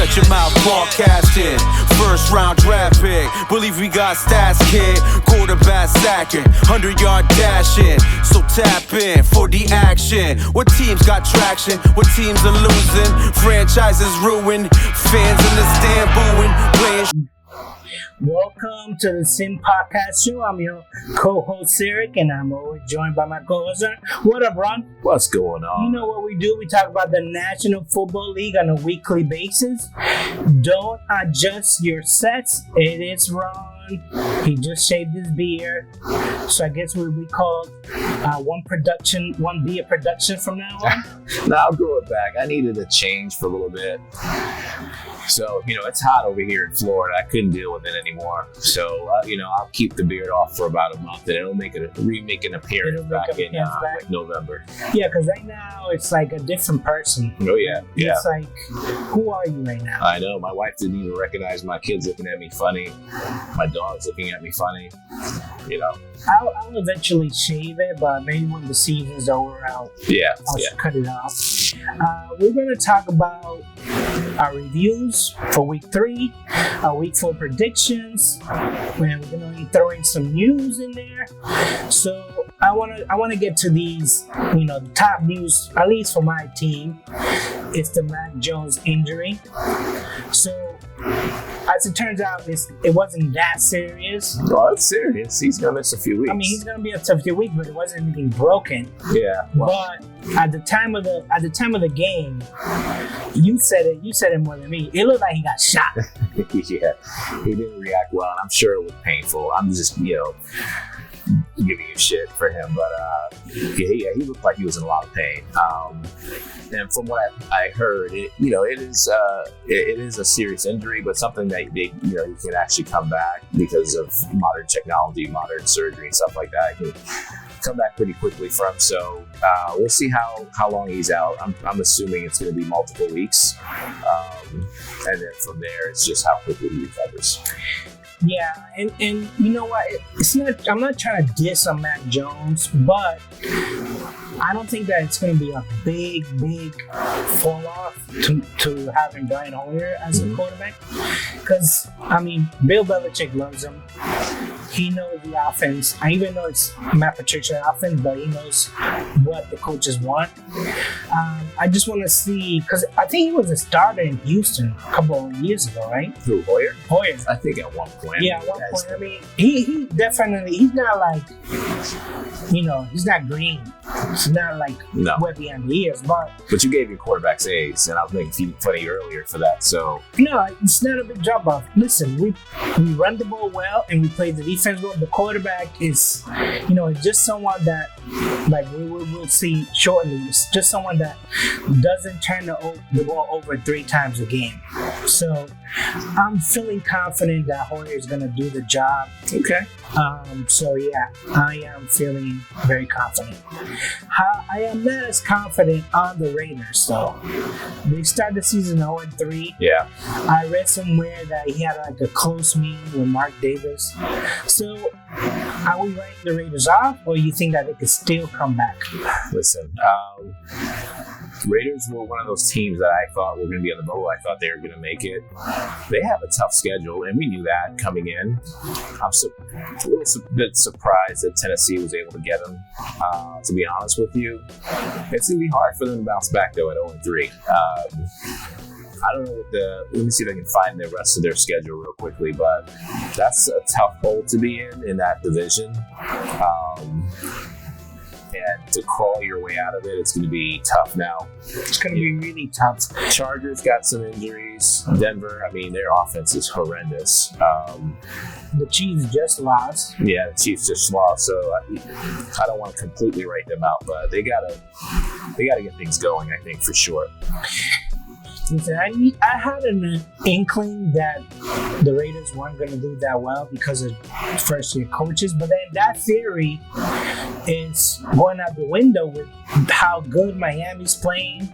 Shut your mouth, broadcasting. First round draft pick. Believe we got stats, kid. Quarterback sacking, 100-yard dashing. So tap in for the action. What teams got traction? What teams are losing? Franchises ruined. Fans in the stand booing. Playing. Welcome to the Sim Podcast Show. I'm your co-host Sirik, and I'm always joined by my co-host. What up, Ron? What's going on? You know what we do? We talk about the National Football League on a weekly basis. Don't adjust your sets. It is Ron. He just shaved his beard, so I guess we'll be called one beer production from now on. No, I'll grow it back. I needed a change for a little bit. So, it's hot over here in Florida. I couldn't deal with it anymore. So, I'll keep the beard off for about a month, and it'll make an appearance back in like November. Yeah, because right now it's like a different person. Oh, yeah. It's like, who are you right now? I know. My wife didn't even recognize my kids looking at me funny. My dog's looking at me funny. I'll eventually shave it, but maybe when the season's over, I'll cut it off. We're going to talk about our reviews for week 3, our week 4 predictions, and we're going to throw in some news in there. So I want to get to these, the top news, at least for my team. It's the Mac Jones injury. So as it turns out, it wasn't that serious. Oh, it's serious. He's gonna miss a few weeks. I mean, he's gonna be a few weeks, but it wasn't anything broken. Yeah. Well, but at the time of the game, you said it more than me. It looked like he got shot. Yeah, he didn't react well, and I'm sure it was painful. I'm just giving you shit for him, but he looked like he was in a lot of pain. And from what I heard, it is a serious injury, but something that he can actually come back because of modern technology, modern surgery, and stuff like that. He can come back pretty quickly from. So we'll see how long he's out. I'm assuming it's going to be multiple weeks, and then from there, it's just how quickly he recovers. Yeah, and you know what? I'm not trying to diss on Mac Jones, but I don't think that it's going to be a big fall off to having Brian Hoyer as a quarterback. Because, Bill Belichick loves him. He knows the offense. I even know it's Matt Patricia's offense, but he knows what the coaches want. I just want to see, because I think he was a starter in Houston a couple of years ago, right? Who, Hoyer? Hoyer. I think at one point. Yeah, at one point. He definitely, he's not like, he's not green. It's not like where behind the ears, but you gave your quarterbacks A's, and I was making funny earlier for that. So no, it's not a big drop off. Listen, we run the ball well, and we play the defense well. The quarterback is, just someone that, like we'll see shortly, it's just someone that doesn't turn the ball over 3 times a game. So I'm feeling confident that Hoyer is going to do the job. Okay. So yeah, I am feeling very confident. I am not as confident on the Raiders though. They started the season 0-3. Yeah. I read somewhere that he had like a close meeting with Mark Davis. So are we writing the Raiders off, or you think that they could still come back? Listen, Raiders were one of those teams that I thought were going to be on the bubble. I thought they were going to make it. They have a tough schedule, and we knew that coming in. I'm a little bit surprised that Tennessee was able to get them, to be honest with you. It's going to be hard for them to bounce back, though, at 0-3. I don't know let me see if I can find the rest of their schedule real quickly, but that's a tough hole to be in that division. And to crawl your way out of it, it's going to be tough now. It's going to be really tough. Chargers got some injuries. Denver, their offense is horrendous. The Chiefs just lost. Yeah, the Chiefs just lost, so I don't want to completely write them out, but they gotta get things going, I think, for sure. Listen, I had an inkling that the Raiders weren't going to do that well because of first-year coaches, but then that theory is going out the window with how good Miami's playing,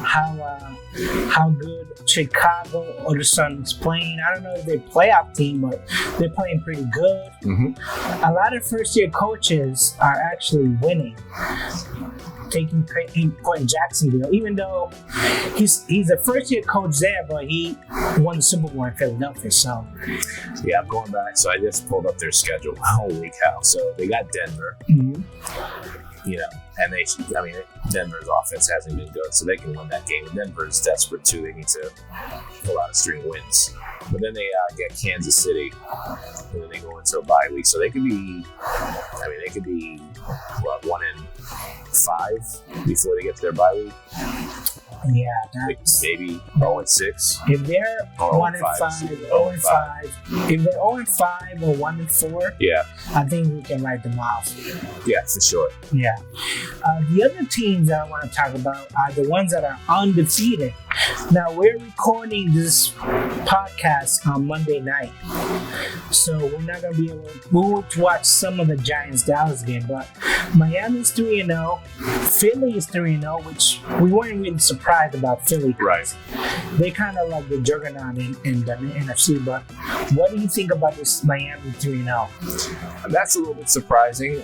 how good Chicago or the Suns playing. I don't know if they're a playoff team, but they're playing pretty good. Mm-hmm. A lot of first-year coaches are actually winning. taking point in Jacksonville, even though he's a first-year coach there, but he won the Super Bowl in Philadelphia. So yeah, I'm going back. So I just pulled up their schedule. Holy cow! So they got Denver. You know, and Denver's offense hasn't been good, so they can win that game. And Denver is desperate too; they need to pull out a string of wins. But then they get Kansas City, and then they go into a bye week, so they could be. They could be what, 1-5 before they get to their bye week. Yeah, that's maybe 0-6. If they're 1-5, 0-5, if they're 0-5 or 1-4, yeah, I think we can write them off. Yeah, for sure. Yeah. The other teams that I want to talk about are the ones that are undefeated. Now, we're recording this podcast on Monday night, so we're not going to be able to. We'll watch some of the Giants-Dallas game, but Miami's 3-0, Philly is 3-0, which we weren't really surprised about Philly. Right. They kind of like the juggernaut in the NFC, but what do you think about this Miami 3-0? That's a little bit surprising.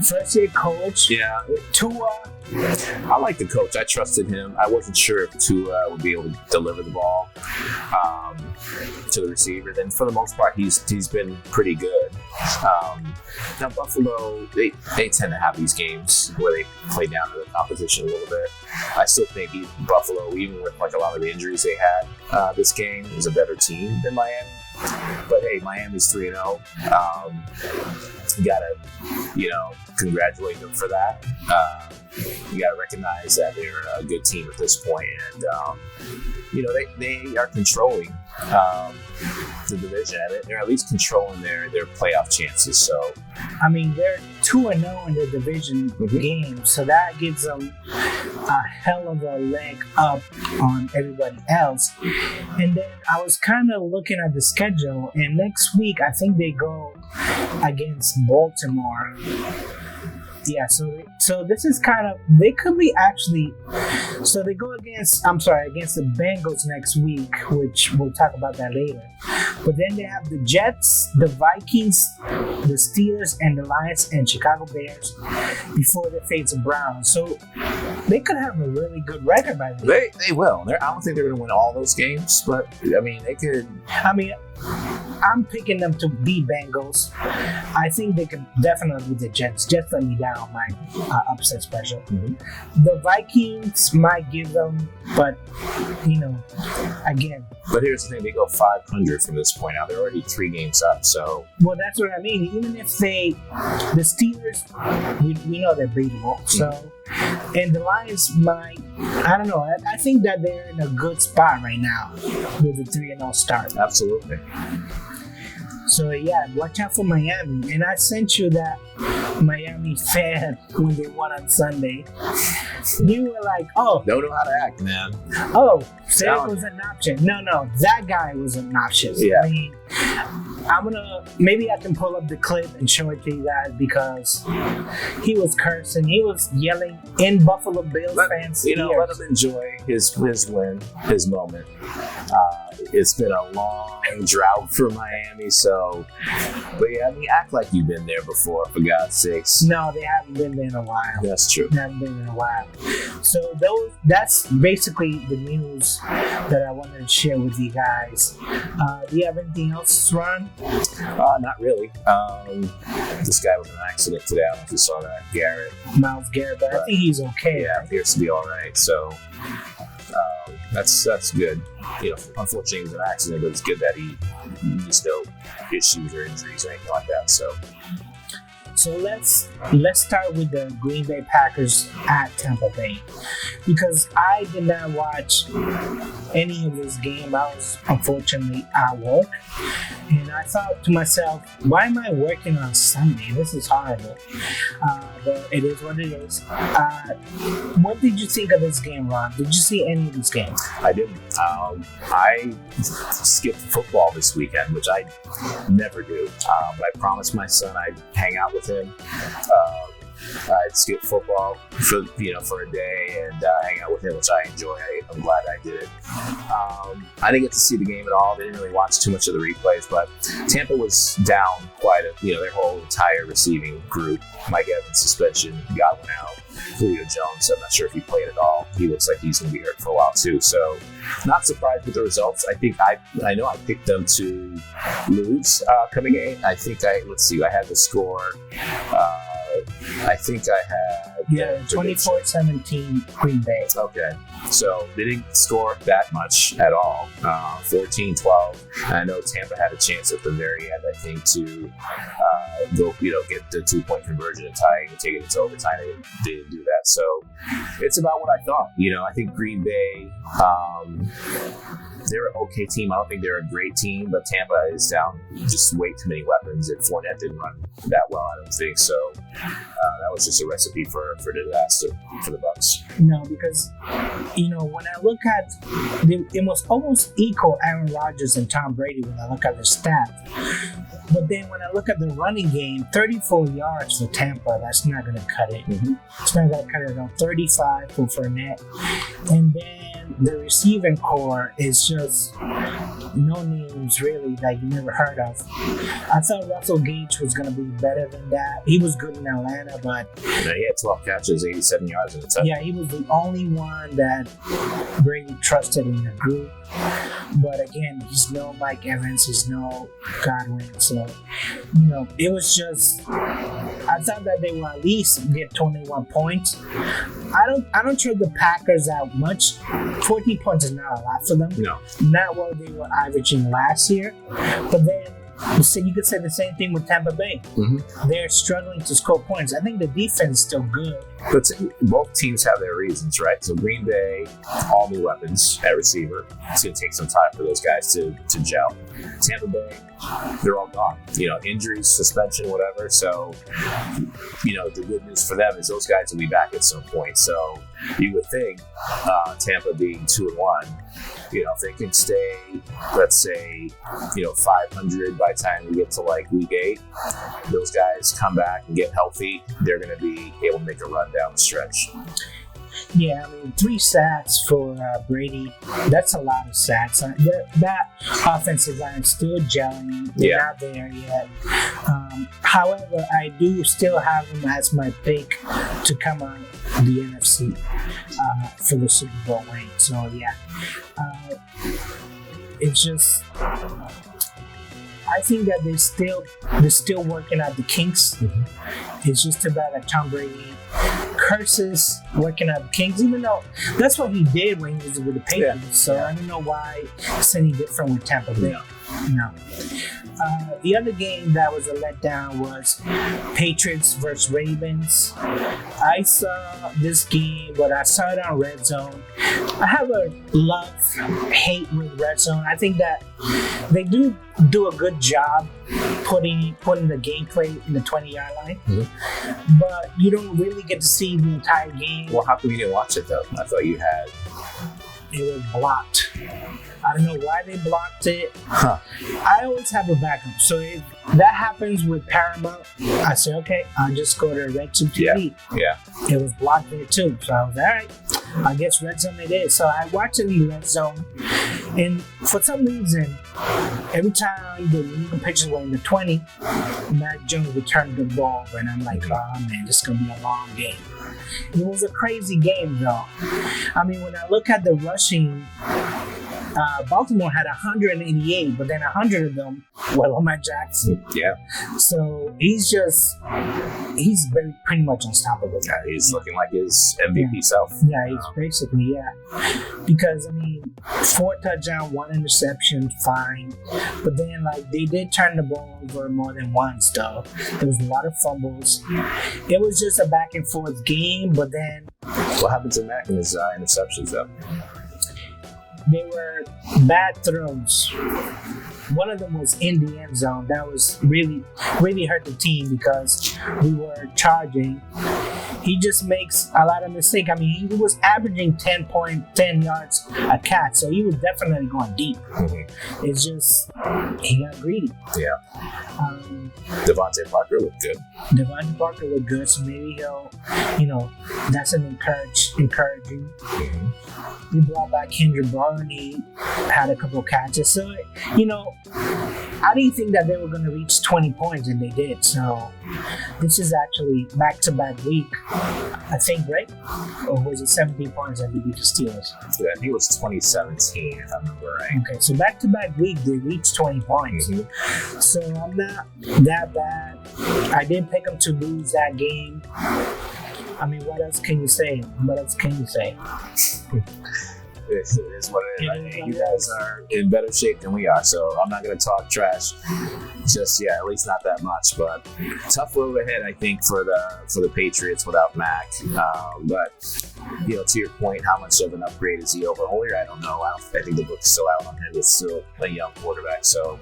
First year coach. Yeah. Tua. I like the coach. I trusted him. I wasn't sure if Tua would be able to deliver the ball to the receivers, and for the most part, he's been pretty good. Now Buffalo, they tend to have these games where they play down to the competition a little bit. I still think Buffalo, even with like a lot of the injuries they had, this game is a better team than Miami. But hey, Miami's 3-0. You gotta, congratulate them for that. You gotta recognize that they're a good team at this point, and they are controlling the division. They're at least controlling their playoff chances. So, they're 2-0 in the division game, so that gives them a hell of a leg up on everybody else. And then I was kind of looking at the schedule, and next week I think they go against Baltimore. Yeah, so this is kind of, they could be actually, so they go against the Bengals next week, which we'll talk about that later. But then they have the Jets, the Vikings, the Steelers, and the Lions and Chicago Bears before they face the Browns. So they could have a really good record by then. They will. I don't think they're going to win all those games, but they could. I'm picking them to beat Bengals. I think they could definitely beat the Jets. Just let me down my upset special. The Vikings might give them, but again. But here's the thing: they go 500 from this point out. They're already 3 games up. So. Well, that's what I mean. Even if the Steelers, we know they're beatable. So. And the Lions might, I don't know, I think that they're in a good spot right now with the 3-0 start. Absolutely. So yeah, watch out for Miami. And I sent you that Miami fan when they won on Sunday. You were like, oh. Don't know how to act, man. Oh, Sirik was an option. No, that guy was an option. Yeah. Maybe I can pull up the clip and show it to you guys because he was cursing. He was yelling in Buffalo Bills fans' ears. Let him enjoy his win, his moment. It's been a long drought for Miami, but yeah, act like you've been there before, for God's sakes. No, they haven't been there in a while. That's true. They haven't been in a while. So that's basically the news that I wanted to share with you guys. Do you have anything else, Ron? Not really. This guy was in an accident today. I don't know if you saw that, Miles Garrett, but I think he's okay. Yeah, appears to be all right. So that's good. Unfortunately, it was an accident, but it's good that there's no issues or injuries or anything like that. So let's start with the Green Bay Packers at Tampa Bay, because I did not watch any of this game. I was unfortunately at work, and I thought to myself, why am I working on Sunday? This is horrible. But it is what it is. What did you think of this game, Ron? Did you see any of this game? I didn't. I skipped football this weekend, which I never do. I promised my son I'd hang out with him I'd skip football for a day and hang out with him, which I enjoy. I'm glad I did it. I didn't get to see the game at all. Didn't really watch too much of the replays, but Tampa was down quite their whole entire receiving group. Mike Evans suspension, Godwin out. Julio Jones, I'm not sure if he played at all. He looks like he's going to be hurt for a while too. So, not surprised with the results. I think I know I picked them to lose coming in. I think I had the score. I think I had 24-17 Green Bay. Okay, so they didn't score that much at all. 14-12. I know Tampa had a chance at the very end, I think, to get the 2-point conversion and tie and take it into overtime. They didn't do that. So it's about what I thought. I think Green Bay, they're an okay team. I don't think they're a great team, but Tampa is down just way too many weapons, and Fournette didn't run that well, I don't think. So that was just a recipe for disaster for the Bucs. No, because, when I look at, it was almost equal Aaron Rodgers and Tom Brady when I look at the stats. But then when I look at the running game, 34 yards for Tampa, that's not going to cut it. Mm-hmm. It's not going to cut it on 35 for Fournette. And then the receiving core is just no names really that you never heard of. I thought Russell Gage was going to be better than that. He was good in Atlanta, but he had 12 catches, 87 yards in the touchdown. Yeah, he was the only one that Brady trusted in the group. But again, he's no Mike Evans, he's no Godwin. So, it was just, I thought that they will at least get 21 points. I don't trust the Packers out much. 14 points is not a lot for them. No. Not what they were averaging last year. But then, you could say the same thing with Tampa Bay. Mm-hmm. They're struggling to score points. I think the defense is still good. But both teams have their reasons, right? So Green Bay, all new weapons at receiver. It's going to take some time for those guys to gel. Tampa Bay, they're all gone. Injuries, suspension, whatever. So, the good news for them is those guys will be back at some point. So you would think Tampa being 2-1, if they can stay, let's say, 500 by the time we get to week 8, those guys come back and get healthy, they're going to be able to make a run down the stretch. Yeah, 3 sacks for Brady. That's a lot of sacks. That offensive line is still gelling. They're not there yet. However, I do still have him as my pick to come out of the NFC for the Super Bowl ring. So, it's just... I think that they're still working out the kinks. Mm-hmm. It's just about that Tom Brady curses working out the kinks, even though that's what he did when he was with the Patriots. Yeah. So I don't know why it's any different with Tampa Bay. No. The other game that was a letdown was Patriots versus Ravens. I saw this game, but I saw it on Red Zone. I have a love-hate with Red Zone. I think that they do a good job putting the gameplay in the 20-yard line, mm-hmm. but you don't really get to see the entire game. Well, how come you didn't watch it though? I thought you had. It was blocked. I don't know why they blocked it. Huh. I always have a backup. So if that happens with Paramount, I say, okay, I'll just go to Red Zone TV. Yeah. It was blocked there too. So I was all right. I guess Red Zone it is. So I watched it in Red Zone. And for some reason, every time the legal pitchers were in the 20, Mac Jones returned the ball. And I'm like, oh man, this is going to be a long game. It was a crazy game though. When I look at the rushing, Baltimore had 188, but then 100 of them were Lamar Jackson. Yeah. So he's pretty much unstoppable. Yeah, he's looking like his MVP self. Yeah, he's basically, Because, 4 touchdowns, 1 interception, fine. But then, they did turn the ball over more than once, though. There was a lot of fumbles. It was just a back and forth game, but then... What happened to Mac and his interceptions, though? They were bad throws. One of them was in the end zone. That was really hurt the team because we were charging he just makes a lot of mistakes. I mean, he was averaging 10 yards a catch, so he was definitely going deep. Mm-hmm. It's just he got greedy. Yeah. Devontae Parker looked good. Devontae Parker looked good, so maybe he'll, that's an encouraging. Mm-hmm. We brought back Kendrick Bourne. He had a couple catches. So, I didn't think that they were going to reach 20 points, and they did. So, this is actually back-to-back week, I think, right? Or was it 17 points that they beat the Steelers? Yeah, I think it was 2017, if I remember right. Okay, so back-to-back week, they reached 20 points. Mm-hmm. So, I'm not that bad. I didn't pick them to lose that game. I mean, what else can you say? It is what it is. I mean, you guys are in better shape than we are, so I'm not going to talk trash just yet, at least not that much. But tough road ahead, I think, for the Patriots without Mac. But to your point, how much of an upgrade is he over Hoyer? I don't know. I think the book's still out on him. It's still a young quarterback. So,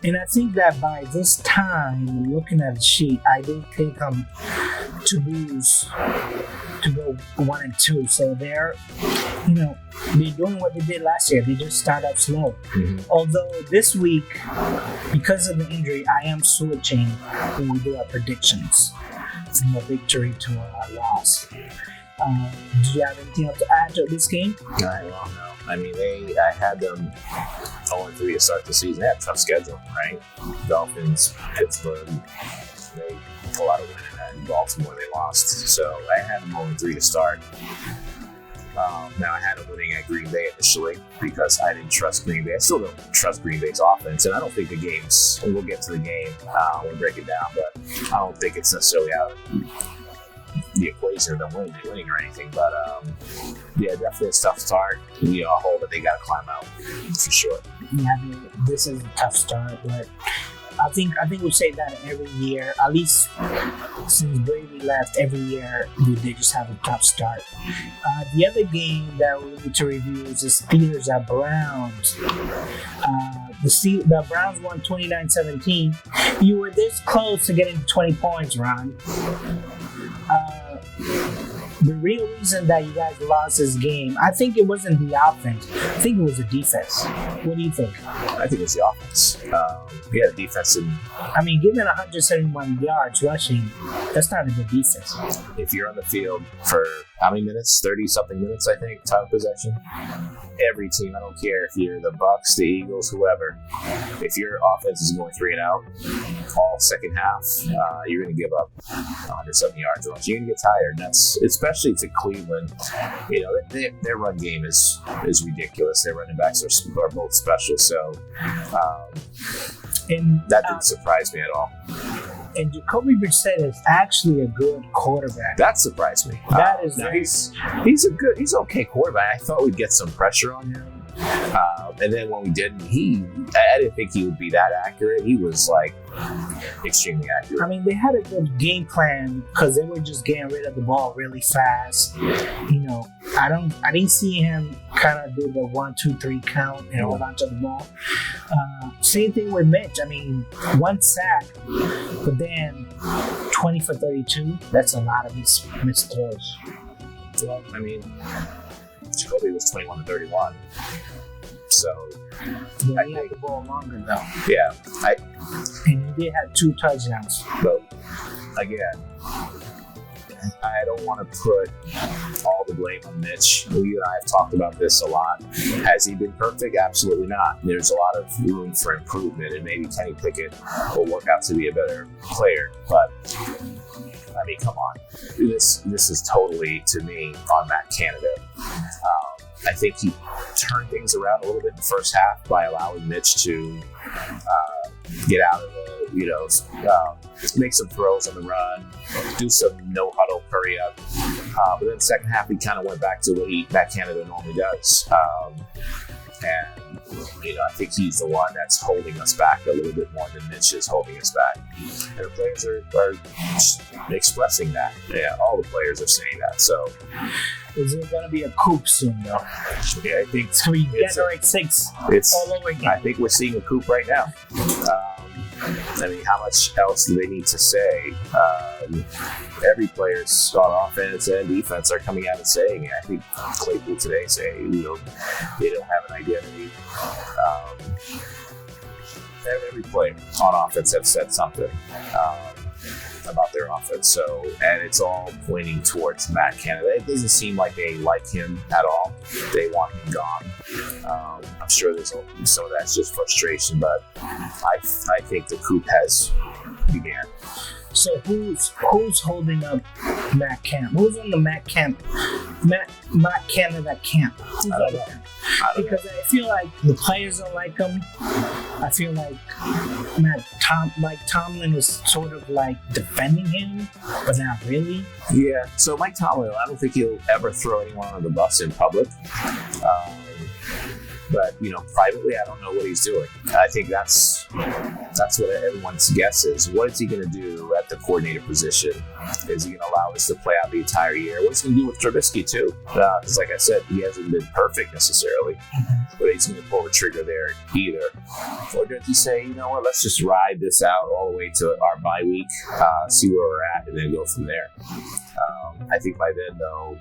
and I think that by this time, looking at the sheet, I didn't think to lose, to go 1-2. So they're doing what they did last year. They just start up slow. Mm-hmm. Although this week, because of the injury, I am switching when we do our predictions from a victory to a loss. Do you have anything else to add to this game? I don't know. I mean, I had them 0-3 to start the season. They had a tough schedule, right? Dolphins, Pittsburgh, they pull out a win, and Baltimore they lost. So I had them 0-3 to start. Now I had them winning at Green Bay initially because I didn't trust Green Bay. I still don't trust Green Bay's offense, and I don't think the games. We'll get to the game when we break it down, but I don't think it's necessarily out of the equation of them winning or anything. But definitely a tough start. A hole that they got to climb out for sure. Yeah, this is a tough start, but I think we say that every year, at least since Brady left. Every year they just have a tough start. The other game that we need to review is the Steelers at Browns. The Browns won 29-17. You were this close to getting 20 points, Ron. The real reason that you guys lost this game, I think it wasn't the offense. I think it was the defense. What do you think? I think it's the offense. The defense. Given 171 yards rushing, that's not a good defense. If you're on the field for how many minutes? 30-something minutes, I think, time of possession. Every team, I don't care if you're the Bucks, the Eagles, whoever, if your offense is going 3 and out all second half, you're going to give up 170 yards rush. You're going to get tired. And that's especially to Cleveland. Their run game is ridiculous. Their running backs are both special. So that didn't surprise me at all. And Jacoby Brissett is actually a good quarterback. That surprised me. That is he's okay quarterback. I thought we'd get some pressure on him. And then when we didn't, I didn't think he would be that accurate. He was extremely accurate. They had a good game plan because they were just getting rid of the ball really fast. I didn't see him kind of do the 1, 2, 3 count and hold on to the ball. Same thing with Mitch. 1 sack, but then 20 for 32. That's a lot of missed throws. Well, Jacoby was 21-31. So yeah, he had the ball longer though. Yeah. And he did have 2 touchdowns. But again, I don't want to put all the blame on Mitch. You and I have talked about this a lot. Has he been perfect? Absolutely not. There's a lot of room for improvement, and maybe Kenny Pickett will work out to be a better player. But come on. This is totally, to me, on Matt Canada. I think he turned things around a little bit in the first half by allowing Mitch to get out of make some throws on the run, do some no-huddle hurry up. But then the second half, he kind of went back to what Matt Canada normally does. And I think he's the one that's holding us back a little bit more than Mitch is holding us back. And the players are expressing that. Yeah, all the players are saying that. So, is there going to be a coup soon, though? Yeah, I think so. We generate 6 all over again. I think we're seeing a coup right now. I mean, how much else do they need to say? Every player's on offense and defense are coming out and saying it. I think Claypool today saying, they don't have an identity. Every player on offense has said something about their offense. So, and it's all pointing towards Matt Canada. It doesn't seem like they like him at all. They want him gone. I'm sure there's some of that's just frustration, but I think the coup has began. So who's holding up Matt Camp? Who's on the Matt Canada camp? Who's I don't know. Because I feel like the players don't like him. I feel like Tomlin is sort of like defending him, but not really. Yeah. So Mike Tomlin, I don't think he'll ever throw anyone on the bus in public. But privately, I don't know what he's doing. I think that's what everyone's guess is. What is he going to do at the coordinator position? Is he going to allow us to play out the entire year? What's he going to do with Trubisky too? Because, like I said, he hasn't been perfect necessarily, but he's going to pull the trigger there either. Or does he say, you know what, let's just ride this out all the way to our bye week, see where we're at, and then go from there? I think by then, though,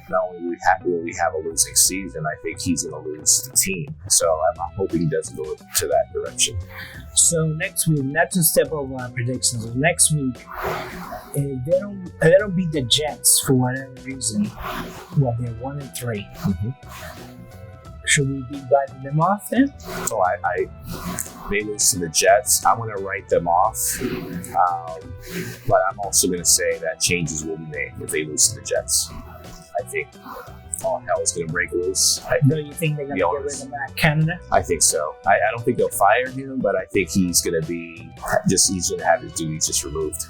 not only will we have a losing season, I think he's going to lose the team. So I'm hoping he doesn't go to that direction. So next week, not to step over our predictions, next week, if they don't beat the Jets for whatever reason, they're 1-3. Mm-hmm. Should we be writing them off then? So I may lose to the Jets. I'm going to write them off. But I'm also going to say that changes will be made if they lose to the Jets. I think all hell is going to break loose. Do you think they're going to get rid of Matt Canada? I think so. I don't think they'll fire him, but I think he's going to he's going to have his duties just removed.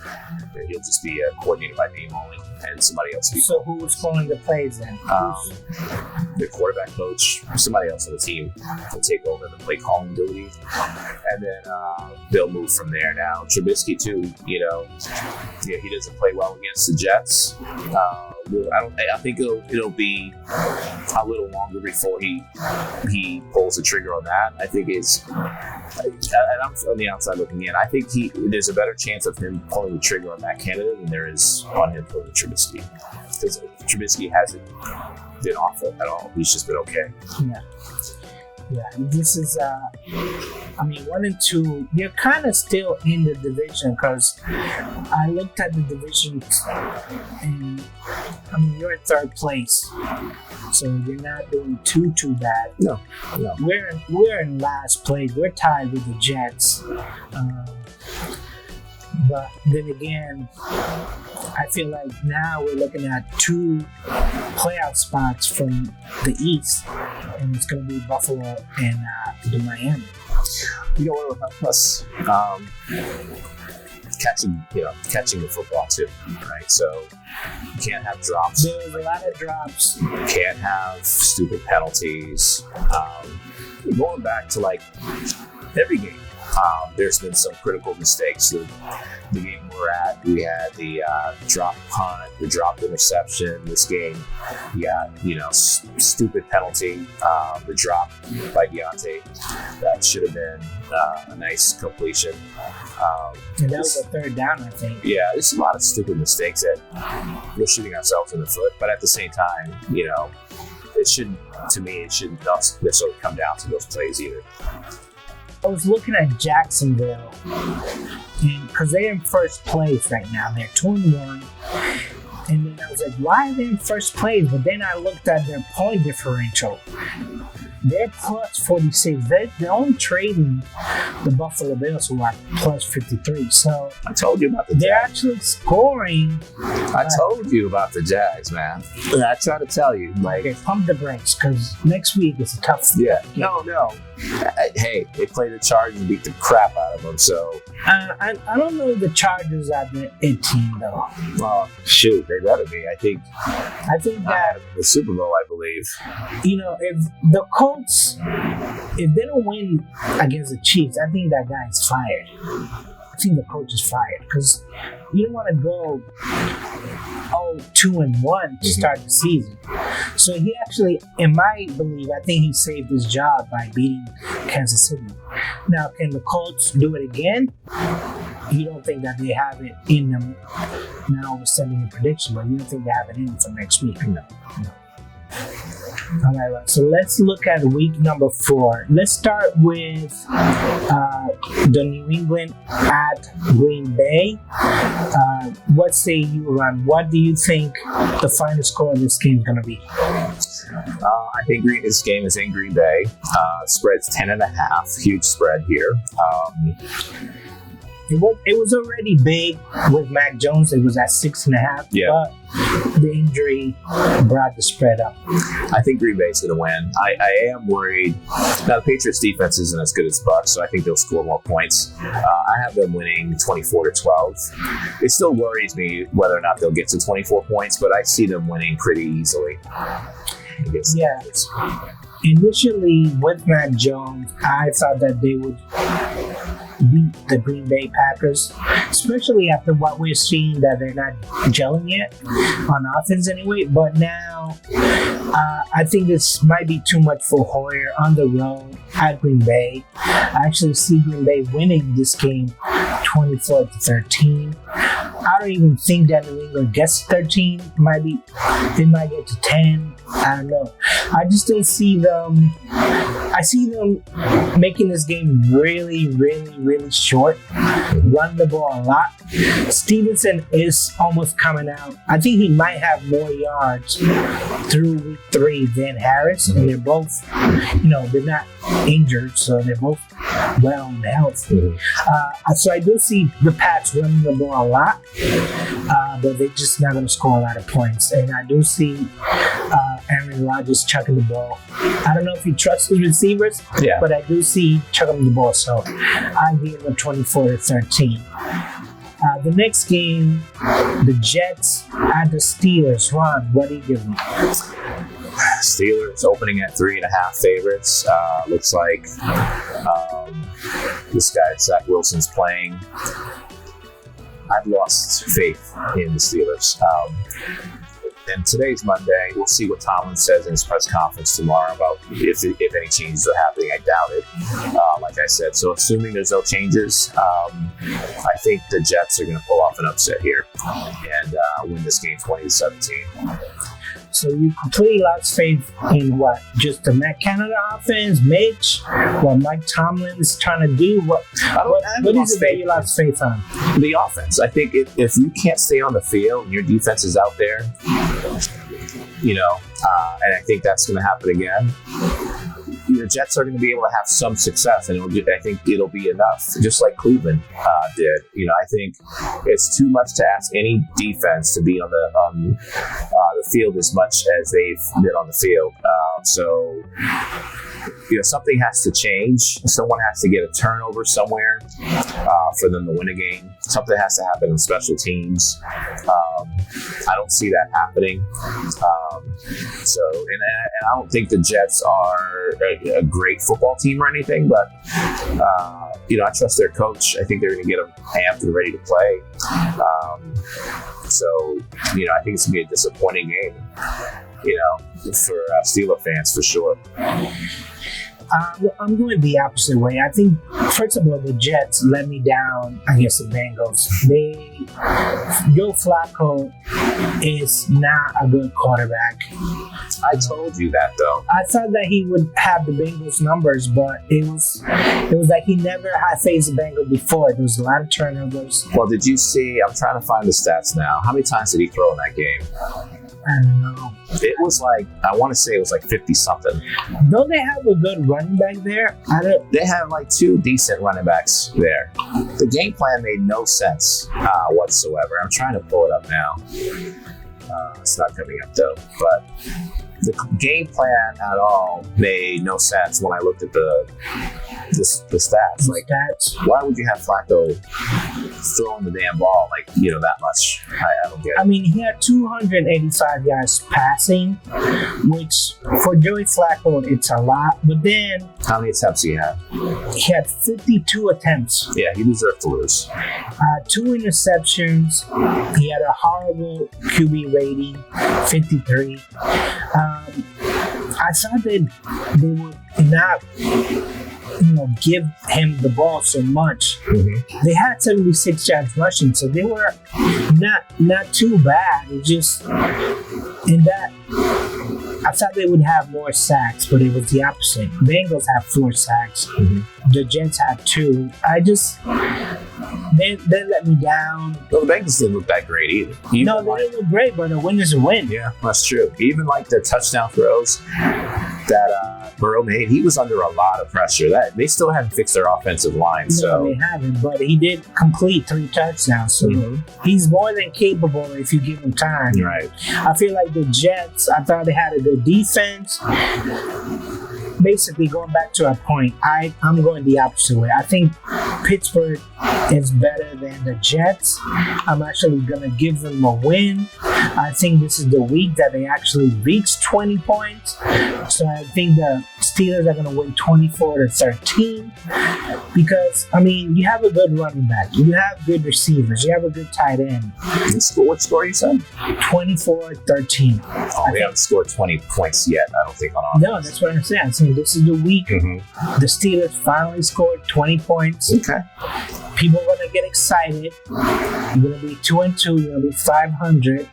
He'll just be a coordinator by name only, and somebody else. So who's calling the plays then? The quarterback coach, somebody else on the team will take over the play calling duty, and then they'll move from there. Now Trubisky too, he doesn't play well against the Jets. I think it'll be a little longer before he pulls the trigger on that. I think and I'm on the outside looking in. I think there's a better chance of him pulling the trigger on that candidate than there is on him pulling the Trubisky, because Trubisky hasn't been awful at all. He's just been okay. Yeah, this is 1-2. You're kind of still in the division, because I looked at the division and you're in third place, so you're not doing too bad. No. We're in last place. We're tied with the Jets. But then again, I feel like now we're looking at 2 playoff spots from the East, and it's going to be Buffalo and the Miami. You know what will help us? Catching the football too, right? So you can't have drops. There's a lot of drops. You can't have stupid penalties. Going back to like every game, there's been some critical mistakes. The game we're at, we had the drop punt, the dropped interception. This game, stupid penalty, the drop by Deontay. That should have been a nice completion. And that was a third down, I think. Yeah, there's a lot of stupid mistakes that we're shooting ourselves in the foot. But at the same time, it shouldn't necessarily come down to those plays either. I was looking at Jacksonville, because they're in first place right now. They're 2-1. And then I was like, why are they in first place? But then I looked at their point differential. They're plus 46. They're only trading the Buffalo Bills, who are plus 53. So I told you about the They're Jags. actually scoring. I told you about the Jags, man. I tried to tell you. Okay, pump the brakes, because next week is a tough game. No. Hey, they played the Chargers and beat the crap out of them, so. I don't know if the Chargers are the it team, though. Well, shoot, they better be. I think that the Super Bowl, I believe. If the Colts, if they don't win against the Chiefs, I think that guy is fired. I think the coach is fired because you don't want to go 2-1 to start the season. So he actually, in my belief, I think he saved his job by beating Kansas City. Now, can the Colts do it again? You don't think that they have it in them? Now we're sending a prediction, but you don't think they have it in them for next week? No. All right, so let's look at week number 4. Let's start with the New England at Green Bay. What say you, Ron? What do you think the final score of this game is going to be? I think this game is in Green Bay. Spread's 10.5. Huge spread here. It was already big with Mac Jones. It was at 6.5. Yeah. But the injury brought the spread up. I think Green Bay's going to win. I am worried. Now, the Patriots defense isn't as good as Bucs, so I think they'll score more points. I have them winning 24-12. It still worries me whether or not they'll get to 24 points, but I see them winning pretty easily. Yeah. Initially, with Mac Jones, I thought that they would beat the Green Bay Packers, especially after what we're seeing that they're not gelling yet on offense anyway. But now, I think this might be too much for Hoyer on the road at Green Bay. I actually see Green Bay winning this game 24-13. I don't even think that New England gets 13. They might get to 10. I don't know. I just don't see them. I see them making this game really, really, really short. Run the ball a lot. Stevenson is almost coming out. I think he might have more yards through week 3 than Harris. And they're both, they're not injured, so they're both well in health. So I do see the Pats running the ball a lot, but they're just not going to score a lot of points. And I do see Aaron Rodgers chucking the ball. I don't know if he trusts his receivers, but I do see chucking the ball. So I give him 24-13. The next game, the Jets at the Steelers. Ron, what do you give them? Steelers opening at 3.5 favorites. Looks like this guy, Zach Wilson's playing. I've lost faith in the Steelers. And today's Monday. We'll see what Tomlin says in his press conference tomorrow about if any changes are happening. I doubt it, like I said. So assuming there's no changes, I think the Jets are going to pull off an upset here and win this game 20-17. So you completely lost faith in what? Just the Matt Canada offense, Mitch, what Mike Tomlin is trying to do? What is it that you lost faith on? The offense. I think if you can't stay on the field and your defense is out there, and I think that's going to happen again, the Jets are going to be able to have some success, and I think it'll be enough, just like Cleveland did. I think it's too much to ask any defense to be on the field as much as they've been on the field. So something has to change. Someone has to get a turnover somewhere for them to win a game. Something has to happen in special teams. I don't see that happening. And I don't think the Jets are a great football team or anything, but I trust their coach. I think they're going to get them amped and ready to play. I think it's going to be a disappointing game, for Steeler fans for sure. I'm going the opposite way. I think, first of all, the Jets let me down against the Bengals. Joe Flacco is not a good quarterback. I told you that, though. I thought that he would have the Bengals numbers, but it was like he never had faced the Bengals before. There was a lot of turnovers. Well, did you see? I'm trying to find the stats now. How many times did he throw in that game? I don't know. It was like, I want to say it was like 50-something. Don't they have a good running back there? They have like 2 decent running backs there. The game plan made no sense whatsoever. I'm trying to pull it up now. It's not coming up though. But the game plan at all made no sense when I looked at the stats. Like, why would you have Flacco throwing the damn ball that much? I don't get it. I mean, he had 285 yards passing, which for Joey Flacco, it's a lot. But then, how many attempts he had? He had 52 attempts. Yeah, he deserved to lose. 2 interceptions. He had a horrible QB rating, 53. I thought that they would not, give him the ball so much. Mm-hmm. They had 76 yards rushing, so they were not too bad. It just in that I thought they would have more sacks, but it was the opposite. Bengals have 4 sacks. Mm-hmm. The Jets have 2. They let me down. Well, the Bengals didn't look that great either. They didn't look great, but a win is a win. Yeah, that's true. Even the touchdown throws that Burrow made, he was under a lot of pressure. That they still haven't fixed their offensive line. No, they haven't, but he did complete 3 touchdowns. So he's more than capable if you give him time. Right. I feel like the Jets, I thought they had a good defense. Basically, going back to our point, I'm going the opposite way. I think Pittsburgh is better than the Jets. I'm actually going to give them a win. I think this is the week that they actually reach 20 points. So I think the Steelers are going to win 24-13 because, you have a good running back. You have good receivers. You have a good tight end. What score you said? 24-13. Oh, they haven't scored 20 points yet, I don't think, on offense. No, that's what I'm saying. I'm saying this is the week. Mm-hmm. The Steelers finally scored 20 points. Okay. People are going to get excited. You're going to be 2-2. You're going to be 500.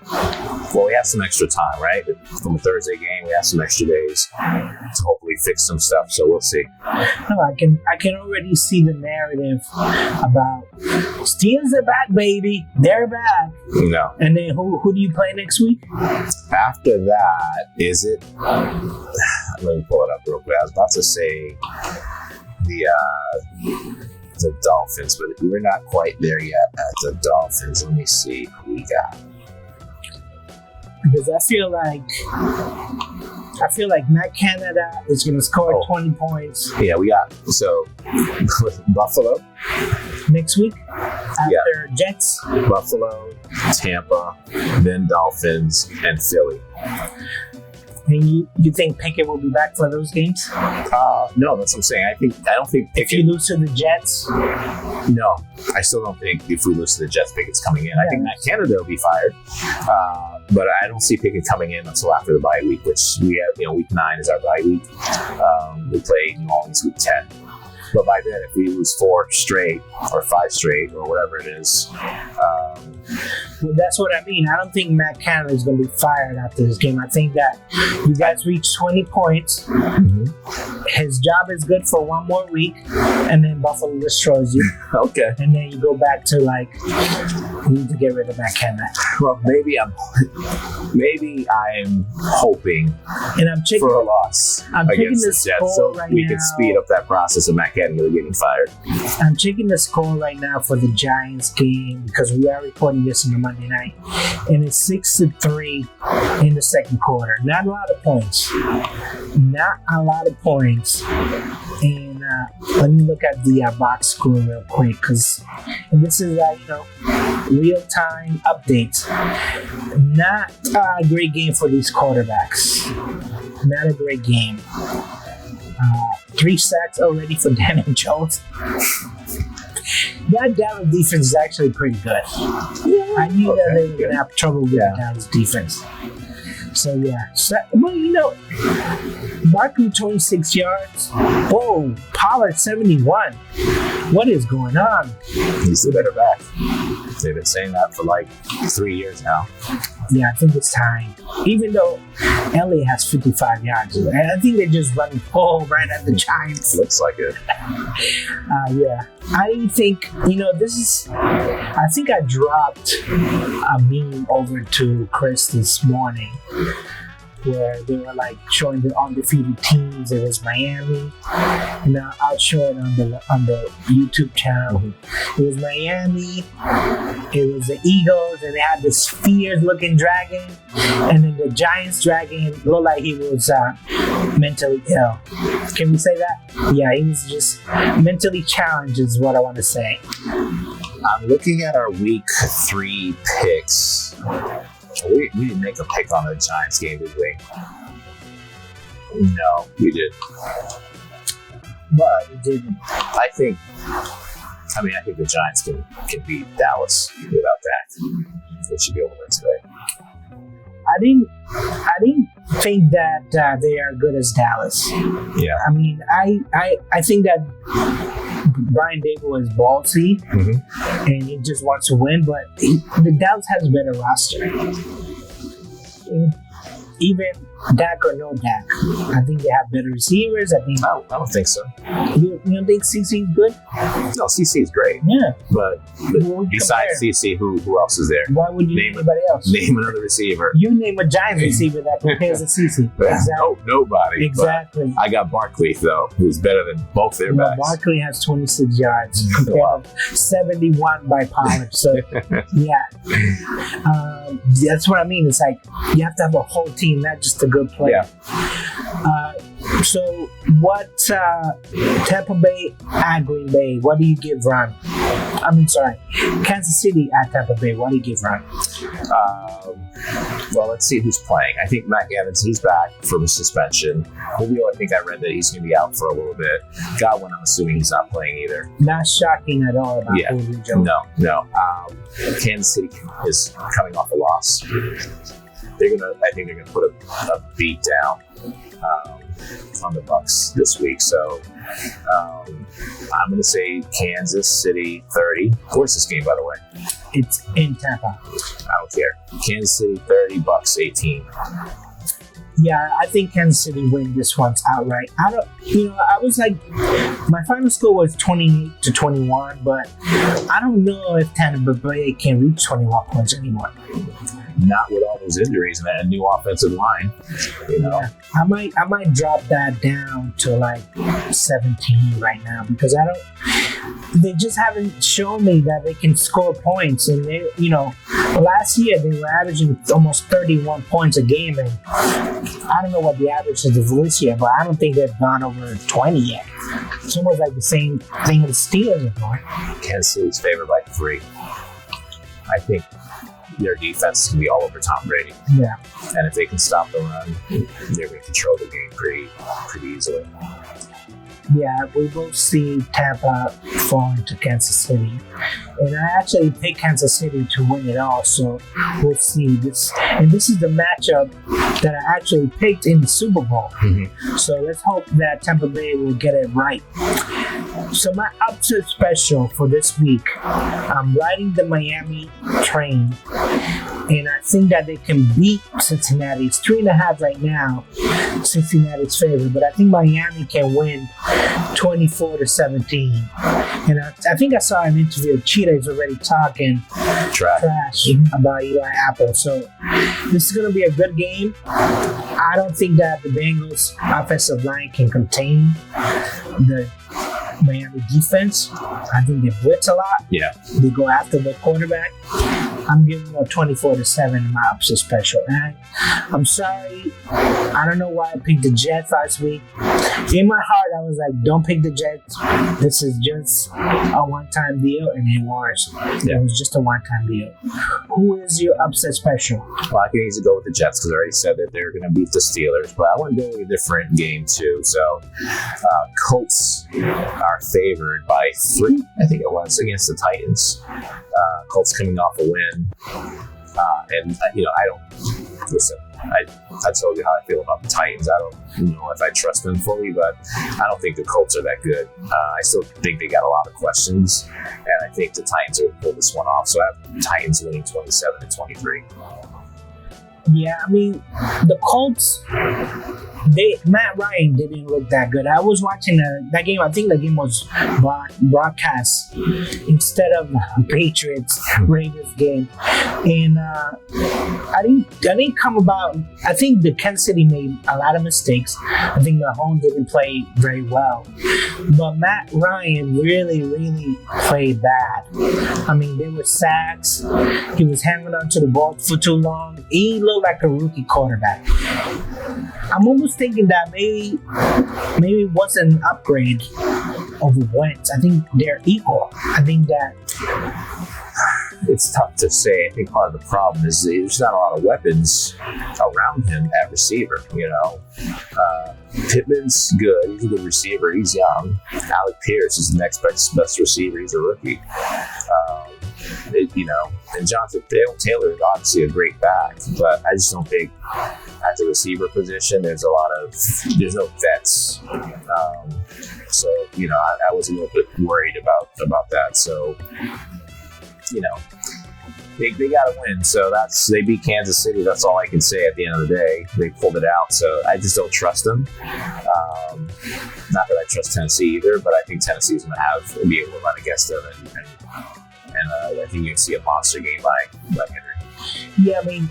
Well, we have some extra time, right? From a Thursday game, we have some extra days to hopefully fix some stuff. So we'll see. No, I can already see the narrative about Steelers are back, baby. They're back. No. And then who do you play next week? After that, is it? Let me pull it up real quick. I was about to say the Dolphins, but we're not quite there yet at the Dolphins. Let me see who we got. Because I feel like Matt Canada is going to score 20 points. Yeah, we got Buffalo next week after Jets, Buffalo, Tampa, then Dolphins, and Philly. And you think Pickett will be back for those games? No, that's what I'm saying. I don't think Pickett. If you lose to the Jets? No, I still don't think if we lose to the Jets, Pickett's coming in. I think Matt Canada will be fired. But I don't see Pickett coming in until after the bye week, which we have, week 9 is our bye week. We play New Orleans week 10. But by then, if we lose 4 straight or 5 straight or whatever it is. Well, that's what I mean. I don't think Matt Canada is going to be fired after this game. I think that you guys reach 20 points. Mm-hmm. His job is good for 1 more week, and then Buffalo destroys you. Okay. And then you go back to we need to get rid of Matt Canada. Well, maybe I'm hoping for a loss against the Jets, so we can speed up that process of Matt Canada getting fired. I'm checking the score right now for the Giants game because we are recording this on a Monday night, and it's 6-3 in the second quarter. Not a lot of points. And let me look at the box score real quick, and this is real-time updates. Not a great game for these quarterbacks. Not a great game. 3 sacks already for Daniel Jones. That Dallas defense is actually pretty good. I knew that they were going to have trouble with the Dallas defense. So, Barkley 26 yards. Whoa, Pollard 71. What is going on? He's the better back. They've been saying that for 3 years now. Yeah, I think it's time. Even though Elliott has 55 yards. And I think they're just running right at the Giants. Looks like it. Yeah. I think, I think I dropped a meme over to Chris this morning. where they were like showing the undefeated teams. It was Miami, and I'll show it on the YouTube channel. It was Miami, it was the Eagles, and they had this fierce-looking dragon, and then the Giants dragon looked like he was mentally ill. Can we say that? Yeah, he was just mentally challenged, is what I want to say. I'm looking at our week 3 picks. We didn't make a pick on the Giants game, did we? No, we didn't. But We didn't. I think the Giants can beat Dallas without that. They should be able to win today. I didn't think that they are good as Dallas. Yeah. I mean, I think that Brian Dable is ballsy, and he just wants to win, but the Dallas has a better roster. Even Dak or no Dak, I think they have better receivers. I don't think so. You don't think CC is good? No, CC is great. Yeah. But besides CC, who else is there? Why would you name anybody else? Name another receiver. You name a Giants receiver that compares to CC. Exactly. No, nobody. Exactly. I got Barkley, though, who's better than both their backs. Barkley has 26 yards compared to 71 by Pollard. So, yeah. That's what I mean. It's like you have to have a whole team, not just a good player. Yeah. So what Tampa Bay at Green Bay, what do you give Ron? Kansas City at Tampa Bay, what do you give Ron? Well, let's see who's playing. I think Matt Evans, he's back from his suspension. Julio, I think I read that he's going to be out for a little bit. Godwin, I'm assuming he's not playing either. Not shocking at all about Julio Jones. No. Kansas City is coming off a loss. I think they're gonna put a beat down on the Bucs this week. So I'm gonna say Kansas City 30. Where's this game, by the way? It's in Tampa. I don't care. Kansas City 30, Bucs 18. Yeah, I think Kansas City win this one outright. I was like, my final score was 28-21, but I don't know if Tampa Bay can reach 21 points anymore. Not with all those injuries and that new offensive line. Yeah, I might drop that down to like 17 right now because they just haven't shown me that they can score points. And they, last year they were averaging almost 31 points a game, and I don't know what the average is this year, but I don't think they've gone over 20 yet. It's almost like the same thing as the Steelers are doing. Kansas City's favored by 3. I think their defense can be all over Tom Brady. Yeah. And if they can stop the run, they're going to control the game pretty easily. Yeah, we both see Tampa falling to Kansas City. And I actually picked Kansas City to win it all, so we'll see this. And this is the matchup that I actually picked in the Super Bowl. Mm-hmm. So let's hope that Tampa Bay will get it right. So my upset special for this week, I'm riding the Miami train, and I think that they can beat Cincinnati. It's 3.5 right now. Cincinnati's favorite, but I think Miami can win 24-17. And I think I saw an interview. Cheetah is already talking trash about Eli Apple. So this is going to be a good game. I don't think that the Bengals offensive line can contain the Miami defense. I think they blitz a lot. Yeah. They go after the quarterback. I'm giving them a 24-7 in my upset special. And I'm sorry. I don't know why I picked the Jets last week. In my heart, I was like, don't pick the Jets. This is just a one-time deal, and it was. Yeah. It was just a one-time deal. Who is your upset special? Well, I can easily go with the Jets because I already said that they're going to beat the Steelers, but I want to go with a different game too. So, Colts are favored by 3, I think it was, against the Titans. Colts coming off a win. And I don't listen. I told you how I feel about the Titans. I don't know if I trust them fully, but I don't think the Colts are that good. I still think they got a lot of questions, and I think the Titans are going to pull this one off. So I have the Titans winning 27-23. Yeah, I mean, the Colts, Matt Ryan didn't look that good. I was watching that game. I think the game was broadcast instead of Patriots Ravens game, and I didn't come about. I think the Kansas City made a lot of mistakes. I think Mahomes didn't play very well, but Matt Ryan really played bad. I mean, there were sacks. He was hanging on to the ball for too long. He looked like a rookie quarterback. I'm almost thinking that maybe it was an upgrade over Wentz. I think they're equal. I think that it's tough to say. I think part of the problem is there's not a lot of weapons around him at receiver. Pittman's good. He's a good receiver. He's young. Alec Pierce is the next best receiver. He's a rookie. And Jonathan Taylor is obviously a great back, but I just don't think at the receiver position there's no vets. So I was a little bit worried about that. So they got to win. So they beat Kansas City. That's all I can say at the end of the day. They pulled it out. So I just don't trust them. Not that I trust Tennessee either, but I think Tennessee is going to be able to run against them, and I think you can see a monster game by Henry. Yeah, I mean,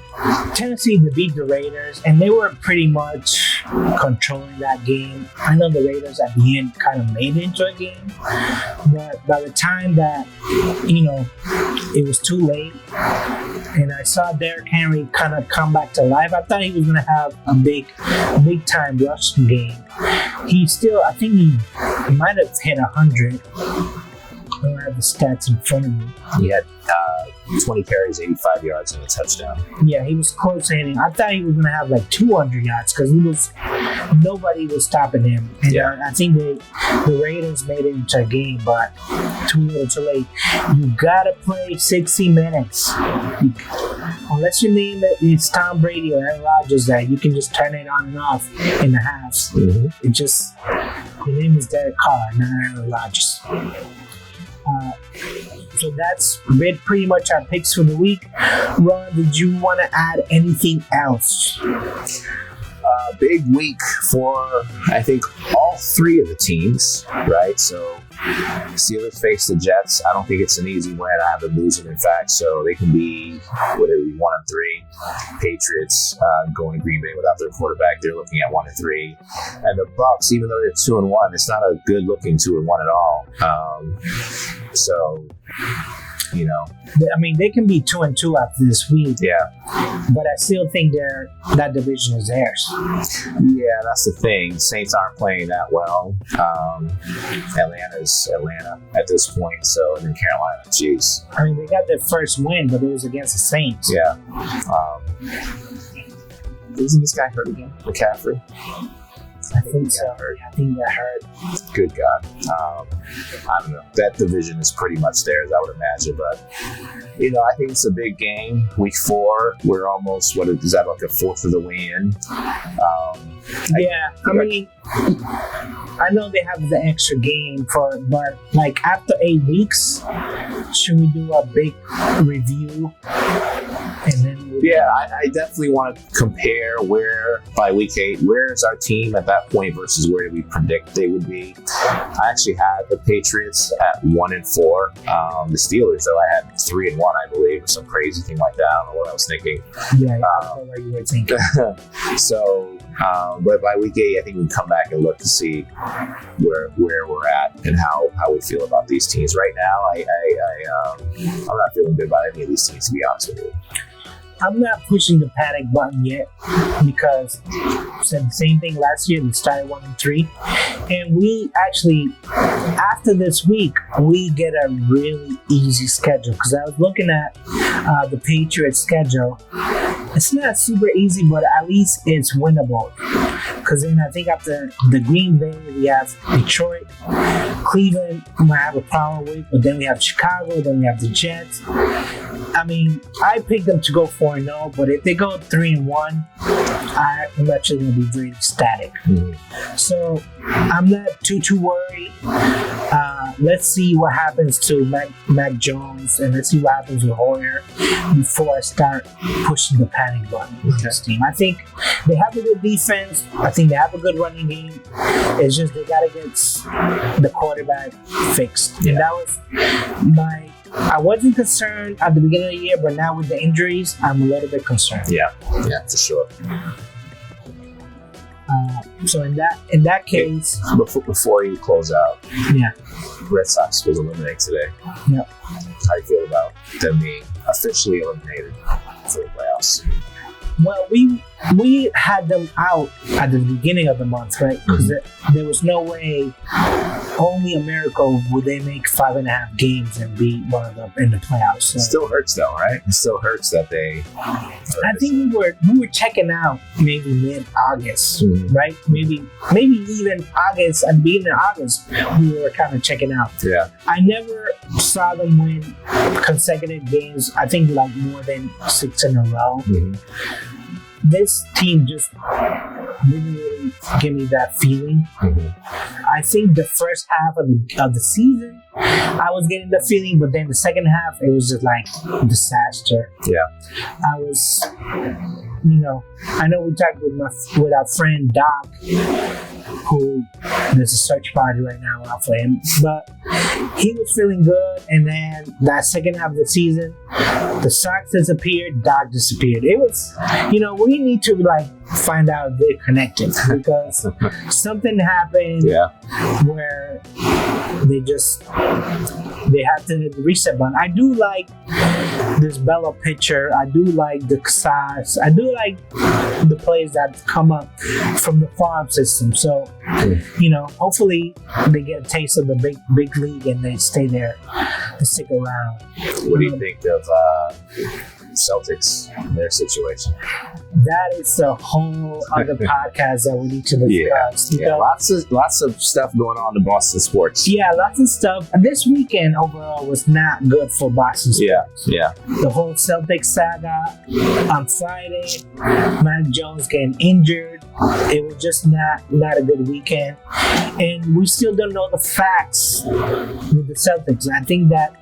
Tennessee beat the Raiders, and they were pretty much controlling that game. I know the Raiders at the end kind of made it into a game, but by the time that, it was too late, and I saw Derrick Henry kind of come back to life, I thought he was going to have a big time rushing game. I think he might have hit 100. I don't have the stats in front of me. He had 20 carries, 85 yards, and a touchdown. Yeah, he was close to hitting. I thought he was going to have like 200 yards because nobody was stopping him. And I think the Raiders made it into a game, but too little, too late. You got to play 60 minutes. Unless your name is Tom Brady or Aaron Rodgers, that you can just turn it on and off in the halves. Mm-hmm. Your name is Derek Carr, not Aaron Rodgers. So that's pretty much our picks for the week. Ron, did you want to add anything else? Big week for, I think, all three of the teams, right? So Steelers face the Jets. I don't think it's an easy win. I have them losing, in fact, so they can be 1-3. Patriots going to Green Bay without their quarterback. They're looking at 1-3. And the Bucs, even though they're 2-1, it's not a good looking 2-1 at all. I mean, they can be 2-2 after this week. Yeah. But I still think that division is theirs. Yeah, that's the thing. Saints aren't playing that well. Atlanta's Atlanta at this point. So, and then Carolina, jeez. I mean, they got their first win, but it was against the Saints. Yeah. Isn't this guy hurt again? McCaffrey? I think so. I think that hurt. Good God. I don't know. That division is pretty much theirs, I would imagine. But, I think it's a big game. Week 4, we're almost, is that like a fourth of the way in? I know they have the extra game but like after 8 weeks, should we do a big review? And then I definitely want to compare by week 8, where is our team at that point versus where we predict they would be. I actually had the Patriots at 1-4. The Steelers, though, I had 3-1, I believe, or some crazy thing like that. I don't know what I was thinking. Yeah, I don't know what you were thinking. So, but by week 8, I think we can come back and look to see where we're at and how we feel about these teams. Right now, I'm not feeling good about any of these teams, to be honest with you. I'm not pushing the panic button yet because I said the same thing last year. We started 1-3, and we actually, after this week, we get a really easy schedule. Because I was looking at the Patriots schedule. It's not super easy, but at least it's winnable. Because then I think after the Green Bay, we have Detroit, Cleveland, we might have a problem with, but then we have Chicago, then we have the Jets. I mean, I picked them to go 4-0, but if they go 3-1, I'm actually going to be very ecstatic. Mm-hmm. So I'm not too worried. let's see what happens to Mac Jones, and let's see what happens with Hoyer before I start pushing the panic button with this team. I think they have a good defense. I think they have a good running game. It's just they got to get the quarterback fixed. And that was I wasn't concerned at the beginning of the year, but now with the injuries, I'm a little bit concerned. Yeah, for sure. So in that case, before you close out, yeah, Red Sox was eliminated today. Yep. How do you feel about them being officially eliminated for the playoffs? Well, we had them out at the beginning of the month, right? Because there was no way, only a miracle would they make 5.5 games and be one of them in the playoffs. So, it still hurts though, right? It still hurts that they. I think we were checking out maybe mid-August, right? Maybe even August, at the beginning of August, we were kind of checking out. Yeah. I never saw them win consecutive games. I think like more than 6 in a row. This team just didn't really give me that feeling. I think the first half of the season, I was getting the feeling, but then the second half, it was just like disaster. Yeah. I was, I know we talked with our friend Doc, who there's a search party right now out for him, but he was feeling good, and then that second half of the season, the Sox disappeared, Doc disappeared. It was, we need to find out if they're connected, because something happened where they have to hit the reset button. I do like this Bella pitcher. I do like the Casas. I do like the players that come up from the farm system. So, hopefully they get a taste of the big league and they stay there to stick around. What do you think of Celtics, their situation? That is a whole other podcast that we need to discuss. Yeah, lots of stuff going on in Boston sports. Yeah, lots of stuff. This weekend overall was not good for Boston sports. Yeah. The whole Celtics saga on Friday, Mac Jones getting injured. It was just not a good weekend. And we still don't know the facts with the Celtics. I think that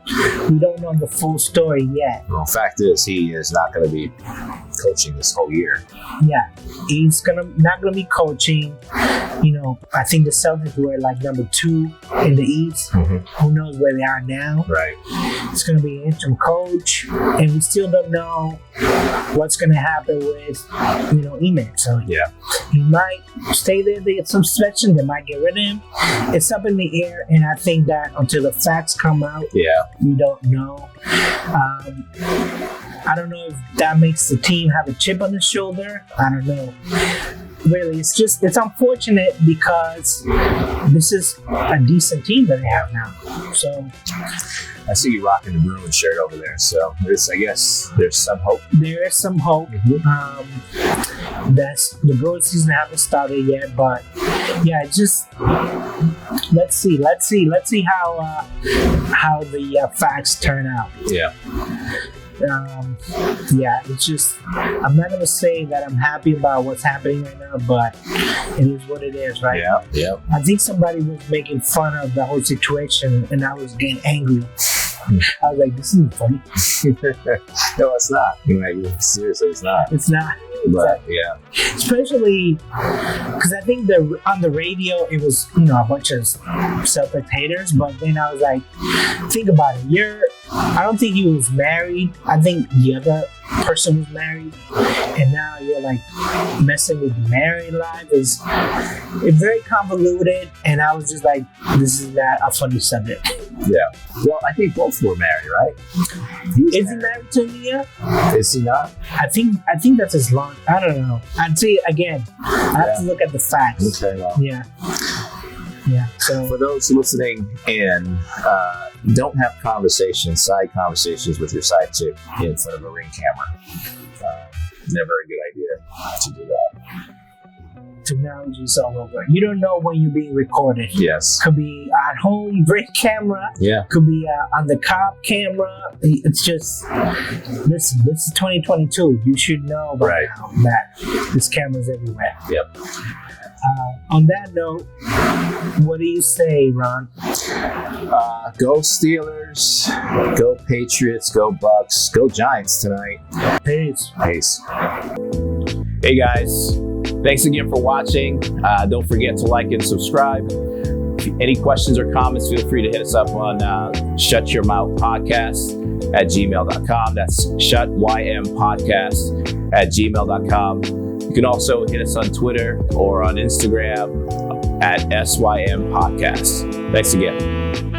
we don't know the full story yet. Well, fact is, he is not going to be coaching this whole year. Yeah, he's not gonna be coaching. I think the Celtics were like number 2 in the East. Who knows where they are now? Right. It's gonna be an interim coach, and we still don't know what's gonna happen with Eman. So he might stay there. They get some suspension. They might get rid of him. It's up in the air, and I think that until the facts come out, we don't know. I don't know if that makes the team have a chip on the shoulder. I don't know. Really, it's unfortunate because this is a decent team that they have now. So I see you rocking the Bruins shirt over there. So I guess there's some hope. There is some hope. That's the Bruins season haven't started yet, but it's just let's see how the facts turn out. It's just, I'm not going to say that I'm happy about what's happening right now, but it is what it is, right? Yeah. I think somebody was making fun of the whole situation, and I was getting angry. I was like, this isn't funny. No, it's not. Seriously, it's not. It's not. But, especially because I think on the radio it was a bunch of Celtic haters, but then I was like, think about it. I don't think he was married. I think the other person was married, and now you're like messing with the married life. It's very convoluted, and I was just like, this is not a funny subject. Yeah. Well, I think both were married, right? Is he married to Mia? Is he not? I think that's his long. I don't know. I'd say again. I have to look at the facts. Okay. Well. Yeah. So for those listening in, don't have side conversations with your side chick in front of a ring camera. Never a good idea to do that. Technology is all over. You don't know when you're being recorded. Yes. Could be at home ring camera. Yeah. Could be on the cop camera. It's just, listen, this is 2022. You should know by now that this camera's everywhere. Yep. On that note, what do you say, Ron? Go Steelers, go Patriots, go Bucks, go Giants tonight. Peace. Peace. Hey guys, thanks again for watching. Don't forget to like and subscribe. Any questions or comments, feel free to hit us up on shutyourmouthpodcast@gmail.com. That's shutympodcast@gmail.com. You can also hit us on Twitter or on Instagram @SYM Podcast. Thanks again.